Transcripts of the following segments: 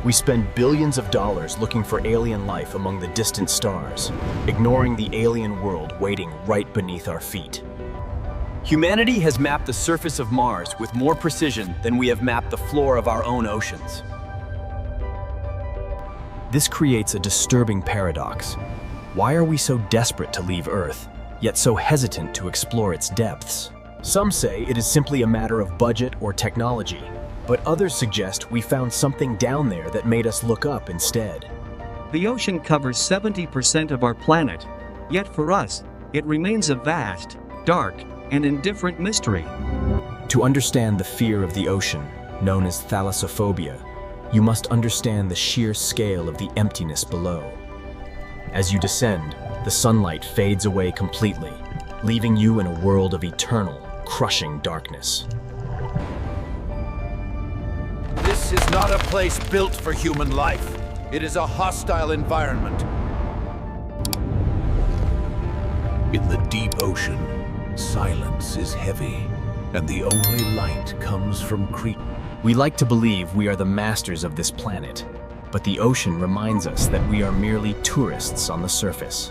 We spend billions of dollars looking for alien life among the distant stars, ignoring the alien world waiting right beneath our feet. Humanity has mapped the surface of Mars with more precision than we have mapped the floor of our own oceans. This creates a disturbing paradox. Why are we so desperate to leave Earth, yet so hesitant to explore its depths? Some say it is simply a matter of budget or technology, but others suggest we found something down there that made us look up instead. The ocean covers 70% of our planet, yet for us, it remains a vast, dark, and indifferent mystery. To understand the fear of the ocean, known as thalassophobia, you must understand the sheer scale of the emptiness below. As you descend, the sunlight fades away completely, leaving you in a world of eternal, crushing darkness. This is not a place built for human life. It is a hostile environment. In the deep ocean, silence is heavy, and the only light comes from creatures. We like to believe we are the masters of this planet, but the ocean reminds us that we are merely tourists on the surface.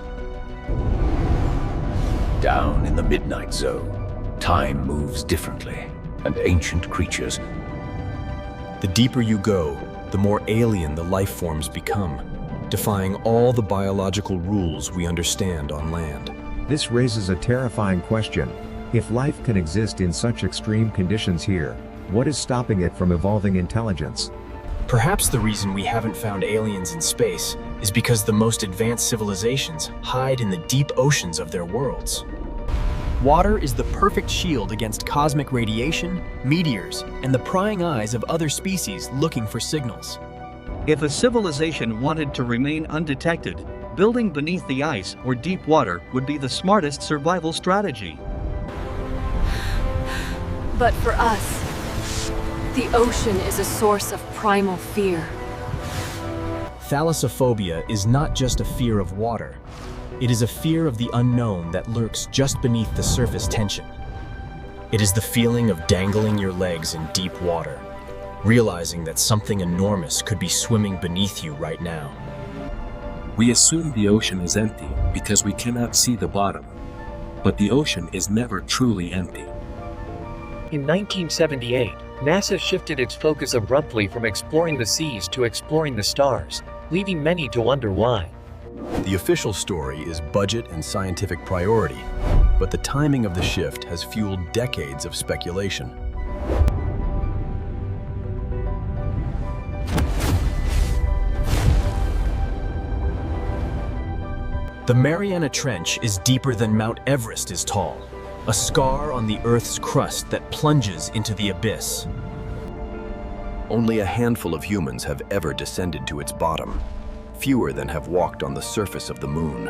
Down in the midnight zone, time moves differently, and ancient creatures. The deeper you go, the more alien the life forms become, defying all the biological rules we understand on land. This raises a terrifying question. If life can exist in such extreme conditions here, what is stopping it from evolving intelligence? Perhaps the reason we haven't found aliens in space is because the most advanced civilizations hide in the deep oceans of their worlds. Water is the perfect shield against cosmic radiation, meteors, and the prying eyes of other species looking for signals. If a civilization wanted to remain undetected, building beneath the ice or deep water would be the smartest survival strategy. But for us, the ocean is a source of primal fear. Thalassophobia is not just a fear of water. It is a fear of the unknown that lurks just beneath the surface tension. It is the feeling of dangling your legs in deep water, realizing that something enormous could be swimming beneath you right now. We assume the ocean is empty because we cannot see the bottom. But the ocean is never truly empty. In 1978, NASA shifted its focus abruptly from exploring the seas to exploring the stars, leaving many to wonder why. The official story is budget and scientific priority, but the timing of the shift has fueled decades of speculation. The Mariana Trench is deeper than Mount Everest is tall, a scar on the Earth's crust that plunges into the abyss. Only a handful of humans have ever descended to its bottom, fewer than have walked on the surface of the moon.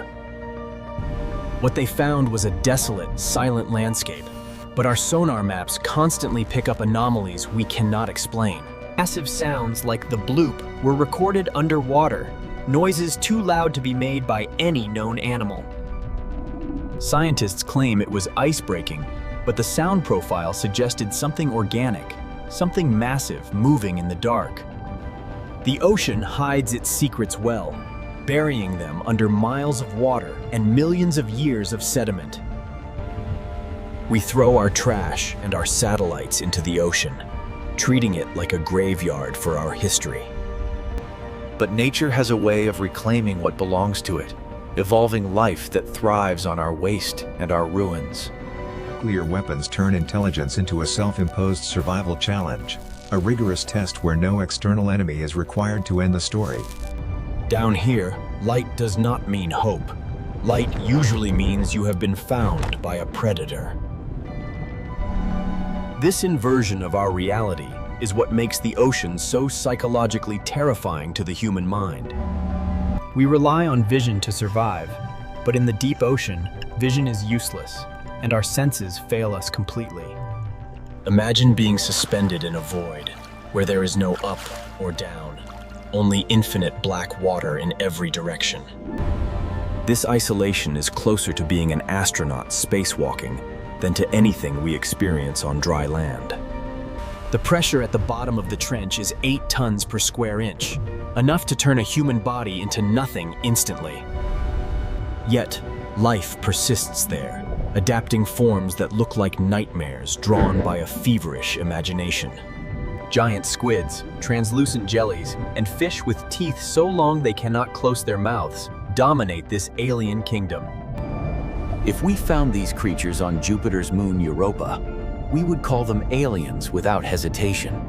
What they found was a desolate, silent landscape, but our sonar maps constantly pick up anomalies we cannot explain. Massive sounds like the bloop were recorded underwater, noises too loud to be made by any known animal. Scientists claim it was ice breaking, but the sound profile suggested something organic, something massive moving in the dark. The ocean hides its secrets well, burying them under miles of water and millions of years of sediment. We throw our trash and our satellites into the ocean, treating it like a graveyard for our history. But nature has a way of reclaiming what belongs to it, evolving life that thrives on our waste and our ruins. Nuclear weapons turn intelligence into a self-imposed survival challenge, a rigorous test where no external enemy is required to end the story. Down here, light does not mean hope. Light usually means you have been found by a predator. This inversion of our reality is what makes the ocean so psychologically terrifying to the human mind. We rely on vision to survive, but in the deep ocean, vision is useless, and our senses fail us completely. Imagine being suspended in a void, where there is no up or down, only infinite black water in every direction. This isolation is closer to being an astronaut spacewalking than to anything we experience on dry land. The pressure at the bottom of the trench is 8 tons per square inch, enough to turn a human body into nothing instantly. Yet, life persists there, adapting forms that look like nightmares drawn by a feverish imagination. Giant squids, translucent jellies, and fish with teeth so long they cannot close their mouths dominate this alien kingdom. If we found these creatures on Jupiter's moon Europa, we would call them aliens without hesitation.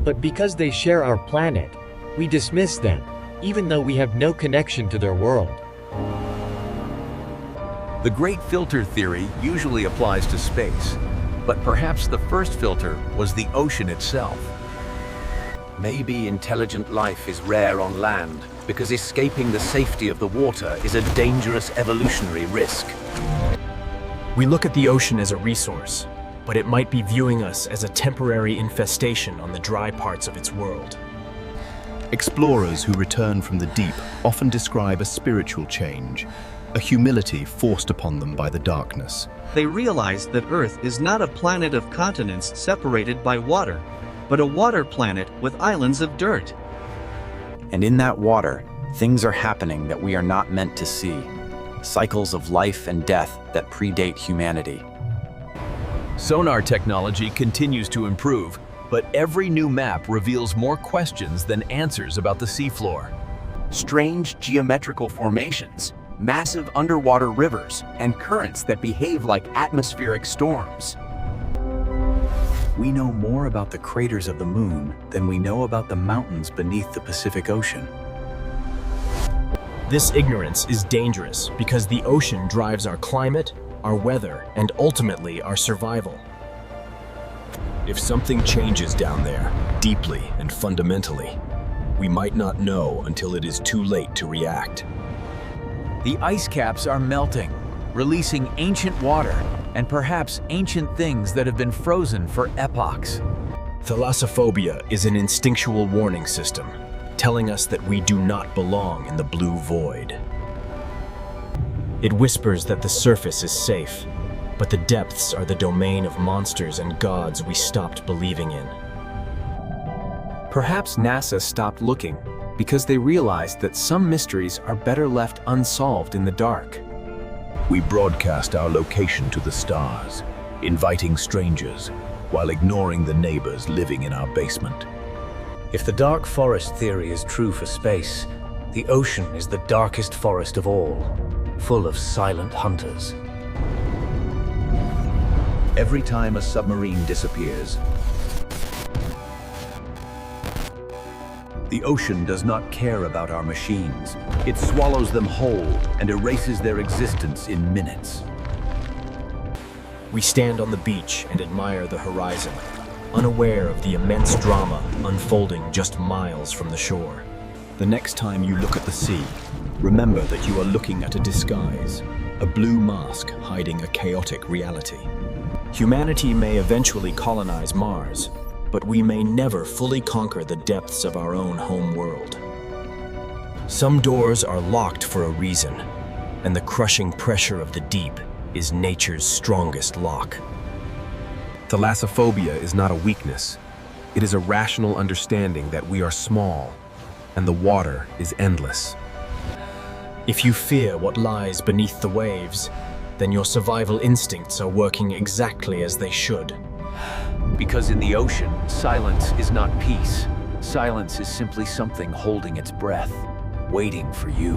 But because they share our planet, we dismiss them, even though we have no connection to their world. The Great Filter theory usually applies to space, but perhaps the first filter was the ocean itself. Maybe intelligent life is rare on land because escaping the safety of the water is a dangerous evolutionary risk. We look at the ocean as a resource, but it might be viewing us as a temporary infestation on the dry parts of its world. Explorers who return from the deep often describe a spiritual change, a humility forced upon them by the darkness. They realize that Earth is not a planet of continents separated by water, but a water planet with islands of dirt. And in that water, things are happening that we are not meant to see. Cycles of life and death that predate humanity. Sonar technology continues to improve, but every new map reveals more questions than answers about the seafloor. Strange geometrical formations, massive underwater rivers, and currents that behave like atmospheric storms. We know more about the craters of the moon than we know about the mountains beneath the Pacific Ocean. This ignorance is dangerous because the ocean drives our climate, our weather, and ultimately our survival. If something changes down there, deeply and fundamentally, we might not know until it is too late to react. The ice caps are melting, releasing ancient water and perhaps ancient things that have been frozen for epochs. Thalassophobia is an instinctual warning system, telling us that we do not belong in the blue void. It whispers that the surface is safe, but the depths are the domain of monsters and gods we stopped believing in. Perhaps NASA stopped looking because they realized that some mysteries are better left unsolved in the dark. We broadcast our location to the stars, inviting strangers while ignoring the neighbors living in our basement. If the dark forest theory is true for space, the ocean is the darkest forest of all, full of silent hunters. Every time a submarine disappears, the ocean does not care about our machines. It swallows them whole and erases their existence in minutes. We stand on the beach and admire the horizon, unaware of the immense drama unfolding just miles from the shore. The next time you look at the sea, remember that you are looking at a disguise, a blue mask hiding a chaotic reality. Humanity may eventually colonize Mars, but we may never fully conquer the depths of our own home world. Some doors are locked for a reason, and the crushing pressure of the deep is nature's strongest lock. Thalassophobia is not a weakness. It is a rational understanding that we are small, and the water is endless. If you fear what lies beneath the waves, then your survival instincts are working exactly as they should. Because in the ocean, silence is not peace. Silence is simply something holding its breath, waiting for you.